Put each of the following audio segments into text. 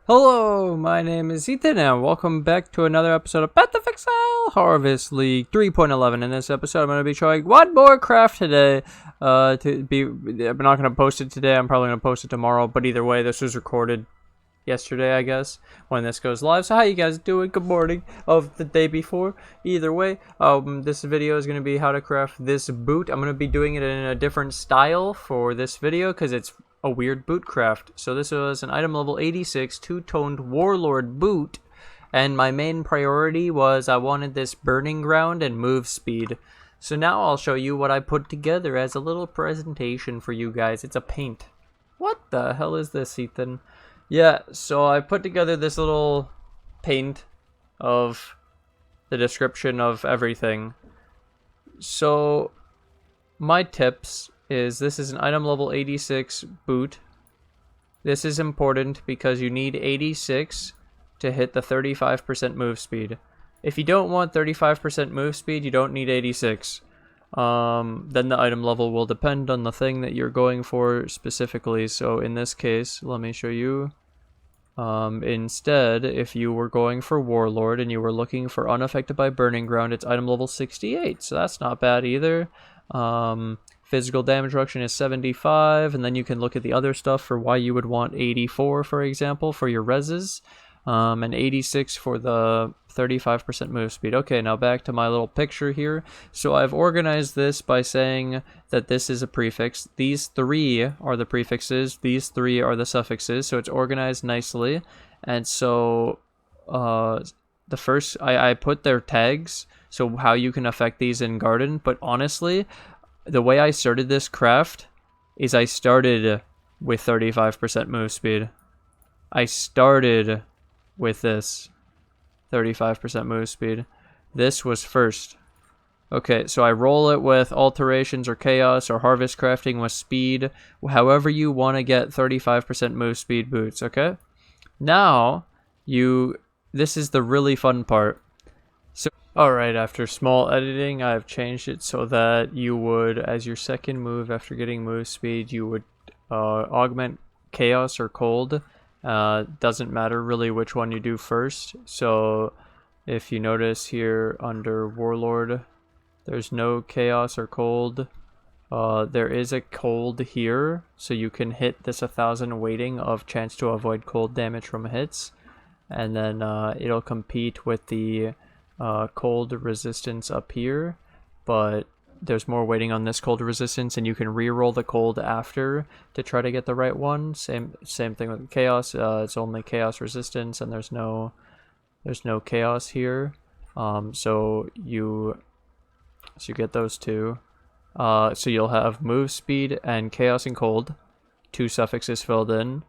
Hello, my name is Ethan, and welcome back to another episode of Path of Exile Harvest League 3.11. In this episode, I'm going to be showing one more craft today. I'm not going to post it today. I'm probably going to post it tomorrow. But either way, this was recorded yesterday, I guess, when this goes live. So how you guys doing? Good morning of the day before. Either way, this video is going to be how to craft this boot. I'm going to be doing it in a different style for this video because it's a weird boot craft. So this was an item level 86 two-toned warlord boot, and my main priority was I wanted this burning ground and move speed. So now I'll show you what I put together as a little presentation for you guys. It's a paint. What the hell is this, Ethan? Yeah, so I put together this little paint of the description of everything. So my tips is this is an item level 86 boot. This is important because you need 86 to hit the 35% move speed. If you don't want 35% move speed, you don't need 86. Then the item level will depend on the thing that you're going for specifically. So in this case, let me show you. Instead, if you were going for Warlord and you were looking for Unaffected by Burning Ground, it's item level 68. So that's not bad either. Physical damage reduction is 75, and then you can look at the other stuff for why you would want 84, for example, for your reses, and 86 for the 35% move speed. Okay, now back to my little picture here. So I've organized this by saying that this is a prefix. These three are the prefixes. These three are the suffixes. So it's organized nicely. And so the first, I put their tags, so how you can affect these in Garden. But honestly, the way I started this craft is I started with 35% move speed. I started with this 35% move speed. This was first. Okay, so I roll it with alterations or chaos or harvest crafting with speed. However you want to get 35% move speed boots, okay? Now, this is the really fun part. So, alright, after small editing, I've changed it so that you would, as your second move after getting move speed, you would augment chaos or cold. Doesn't matter really which one you do first. So if you notice here under Warlord, there's no chaos or cold. There is a cold here, so you can hit this 1000 weighting of chance to avoid cold damage from hits. And then it'll compete with the cold resistance up here, but there's more weighting on this cold resistance, and you can reroll the cold after to try to get the right one. Same thing with chaos. It's only chaos resistance, and there's no chaos here. So you get those two. So you'll have move speed and chaos and cold, two suffixes filled in.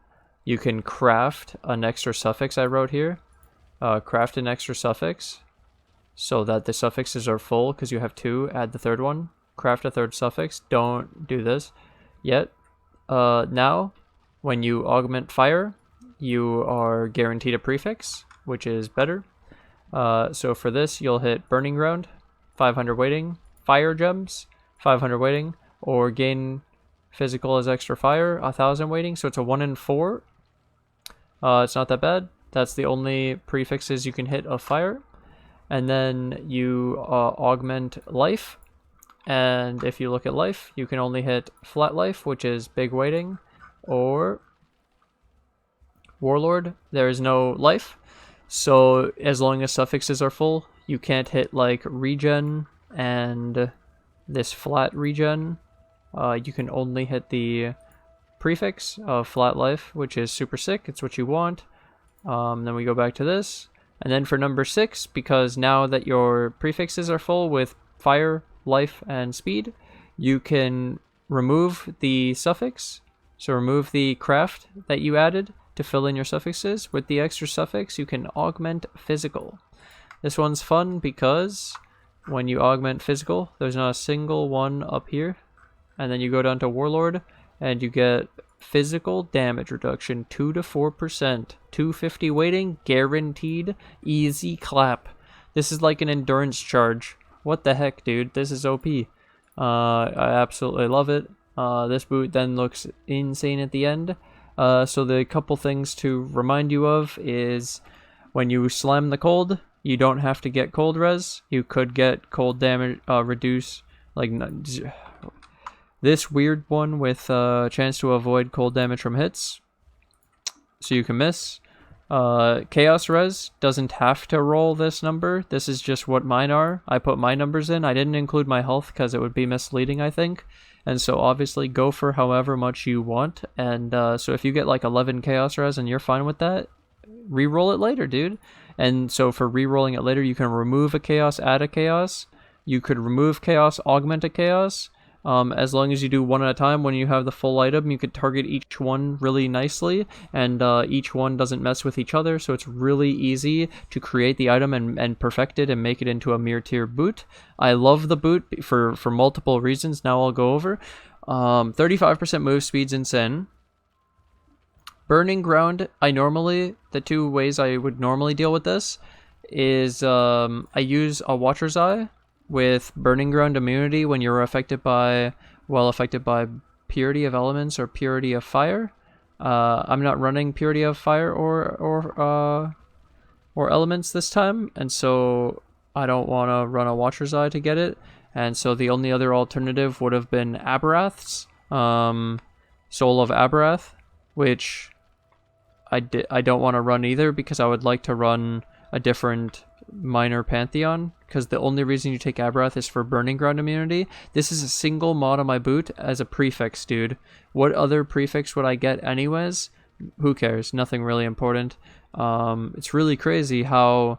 You can craft an extra suffix I wrote here. Craft an extra suffix so that the suffixes are full because you have two. Add the third one. Craft a third suffix. Don't do this yet. Now, when you augment fire, you are guaranteed a prefix, which is better. So for this, you'll hit Burning Ground, 500 weighting, Fire Gems, 500 weighting, or gain physical as extra fire, 1000 weighting. So it's a 1 in 4. It's not that bad. That's the only prefixes you can hit of fire. And then you augment life, and if you look at life, you can only hit flat life, which is big weighting, or Warlord. There is no life, so as long as suffixes are full, you can't hit like regen and this flat regen. You can only hit the prefix of flat life, which is super sick. It's what you want. Then we go back to this. And then for number 6, because now that your prefixes are full with fire, life, and speed, you can remove the suffix. So remove the craft that you added to fill in your suffixes. With the extra suffix, you can augment physical. This one's fun because when you augment physical, there's not a single one up here. And then you go down to Warlord, and you get physical damage reduction 2 to 4%, 250 weighting, guaranteed, easy clap. This is like an endurance charge. What the heck, dude? This is OP. I absolutely love it. This boot then looks insane at the end. So the couple things to remind you of is when you slam the cold, you don't have to get cold res. You could get cold damage reduce, like this weird one with chance to avoid cold damage from hits, so you can miss. Chaos res doesn't have to roll this number. This is just what mine are. I put my numbers in. I didn't include my health because it would be misleading, I think. And so obviously go for however much you want. And so if you get like 11 chaos res and you're fine with that, reroll it later, dude. And so for rerolling it later, you can remove a chaos, add a chaos. You could remove chaos, augment a chaos. As long as you do one at a time, when you have the full item, you could target each one really nicely, and each one doesn't mess with each other, so it's really easy to create the item and perfect it and make it into a mere tier boot. I love the boot for multiple reasons. Now I'll go over. 35% move speed's insane. Burning Ground, the two ways I would normally deal with this is I use a Watcher's Eye with Burning Ground immunity when you're affected by Purity of Elements or Purity of Fire. I'm not running Purity of Fire or Elements this time, and so I don't want to run a Watcher's Eye to get it. And so the only other alternative would have been Abberath's Soul of Abberath, which I don't want to run either because I would like to run a different minor Pantheon, because the only reason you take Abberath is for Burning Ground immunity. This is a single mod on my boot as a prefix, dude. What other prefix would I get anyways? Who cares? Nothing really important. It's really crazy how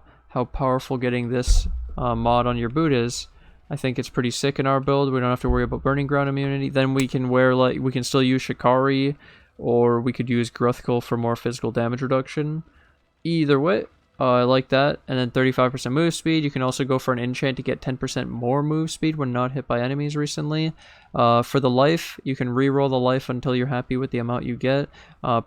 powerful getting this mod on your boot is. I think it's pretty sick in our build. We don't have to worry about Burning Ground immunity. Then we can we can still use Shikari, or we could use Gruthkul for more physical damage reduction. Either way, I like that. And then 35% move speed. You can also go for an enchant to get 10% more move speed when not hit by enemies recently. For the life, you can reroll the life until you're happy with the amount you get.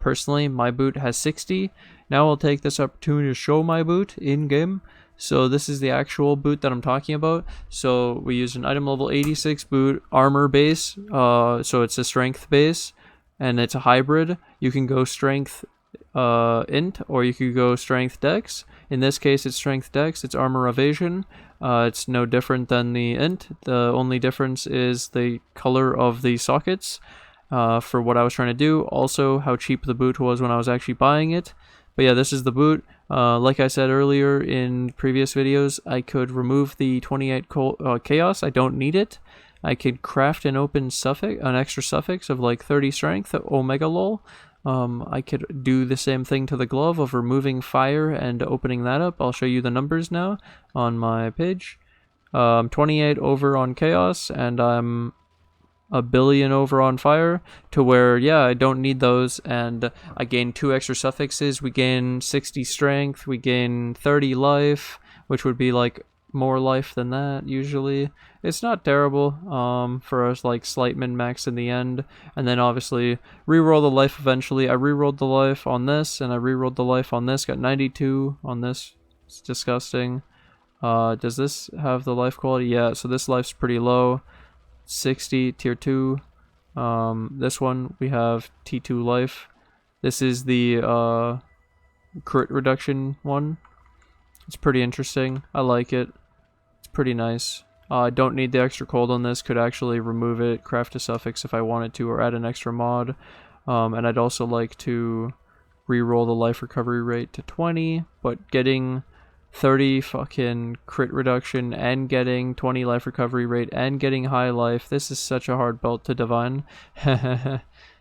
Personally, my boot has 60. Now I'll take this opportunity to show my boot in-game. So this is the actual boot that I'm talking about. So we use an item level 86 boot, armor base. So it's a strength base, and it's a hybrid. You can go strength int, or you could go strength dex. In this case, it's strength dex. It's armor evasion. It's no different than the int. The only difference is the color of the sockets for what I was trying to do. Also, how cheap the boot was when I was actually buying it. But yeah, this is the boot. Like I said earlier in previous videos, I could remove the 28 chaos. I don't need it. I could craft an extra suffix of like 30 strength, omega lol. I could do the same thing to the glove of removing fire and opening that up. I'll show you the numbers now on my page. 28 over on chaos, and I'm a billion over on fire, to where, yeah, I don't need those, and I gain 2 extra suffixes. We gain 60 strength, we gain 30 life, which would be like more life than that usually. It's not terrible for us, like slight min-max in the end. And then obviously reroll the life eventually. I rerolled the life on this, and I rerolled the life on this, got 92 on this. It's disgusting. Does this have the life quality? Yeah, so this life's pretty low. 60 tier 2. This one we have T2 life. This is the crit reduction one. It's pretty interesting. I like it. It's pretty nice. I don't need the extra cold on this. Could actually remove it, craft a suffix if I wanted to, or add an extra mod. And I'd also like to reroll the life recovery rate to 20, but getting 30 fucking crit reduction and getting 20 life recovery rate and getting high life, this is such a hard belt to divine.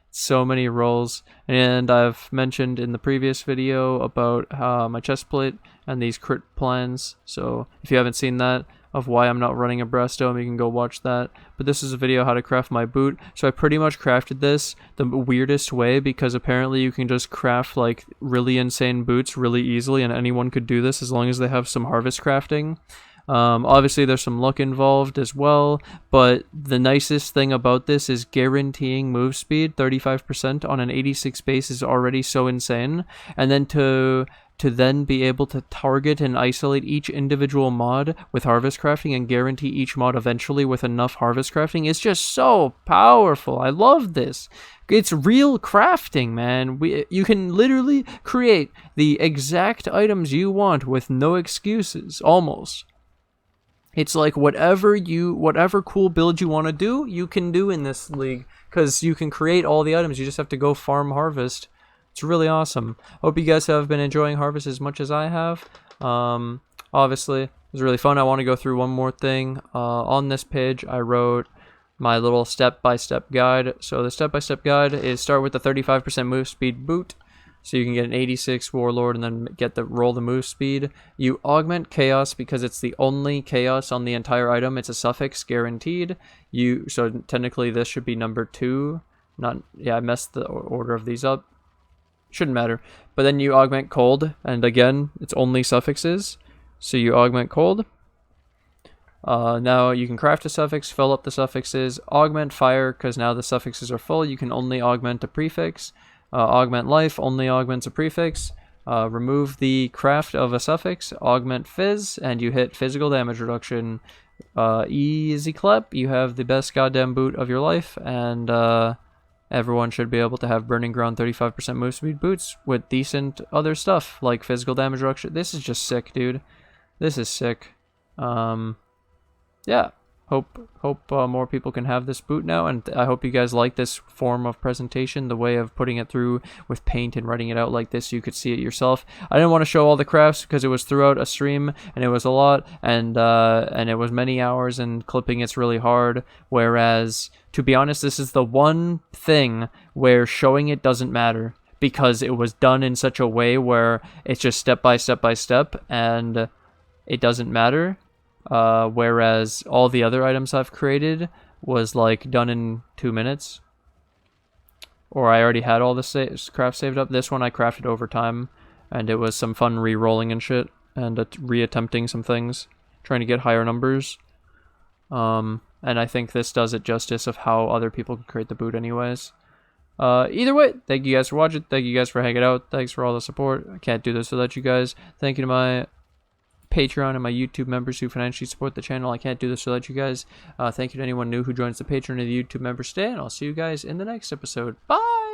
So many rolls. And I've mentioned in the previous video about my chest plate and these crit plans, so if you haven't seen that of why I'm not running a breastdome, you can go watch that. But this is a video how to craft my boot. So I pretty much crafted this the weirdest way, because apparently you can just craft like really insane boots really easily, and anyone could do this as long as they have some harvest crafting. Obviously there's some luck involved as well, but the nicest thing about this is guaranteeing move speed. 35% on an 86 base is already so insane, and then to to then be able to target and isolate each individual mod with harvest crafting and guarantee each mod eventually with enough harvest crafting is just so powerful. I love this. It's real crafting, man. You can literally create the exact items you want with no excuses, almost. It's like whatever cool build you want to do, you can do in this league, because you can create all the items. You just have to go farm harvest. It's really awesome. Hope you guys have been enjoying Harvest as much as I have. Obviously, it was really fun. I want to go through one more thing. On this page, I wrote my little step-by-step guide. So the step-by-step guide is start with the 35% move speed boot. So you can get an 86 Warlord and then roll the move speed. You augment Chaos because it's the only Chaos on the entire item. It's a suffix guaranteed. So technically this should be number 2. I messed the order of these up. Shouldn't matter. But then you augment Cold, and again, it's only suffixes. So you augment Cold. Now you can craft a suffix, fill up the suffixes, augment Fire, because now the suffixes are full. You can only augment a prefix. Augment Life, only augments a prefix. Remove the craft of a suffix, augment Fizz, and you hit physical damage reduction. Easy clap, you have the best goddamn boot of your life, and everyone should be able to have Burning Ground 35% move speed boots with decent other stuff like physical damage reduction. This is just sick, dude. This is sick. Yeah. Hope more people can have this boot now, and I hope you guys like this form of presentation, the way of putting it through with paint and writing it out like this so you could see it yourself. I didn't want to show all the crafts because it was throughout a stream and it was a lot, and it was many hours, and clipping it's really hard, whereas to be honest, this is the one thing where showing it doesn't matter, because it was done in such a way where it's just step by step by step and it doesn't matter. Whereas all the other items I've created was like done in 2 minutes, or I already had all the craft saved up. This one I crafted over time, and it was some fun re-rolling and shit, and re-attempting some things, trying to get higher numbers. And I think this does it justice of how other people can create the boot anyways. Either way, thank you guys for watching, thank you guys for hanging out, thanks for all the support. I can't do this without you guys. Thank you to my Patreon and my YouTube members who financially support the channel. I can't do this without you guys. Thank you to anyone new who joins the Patreon and the YouTube members today, and I'll see you guys in the next episode. Bye!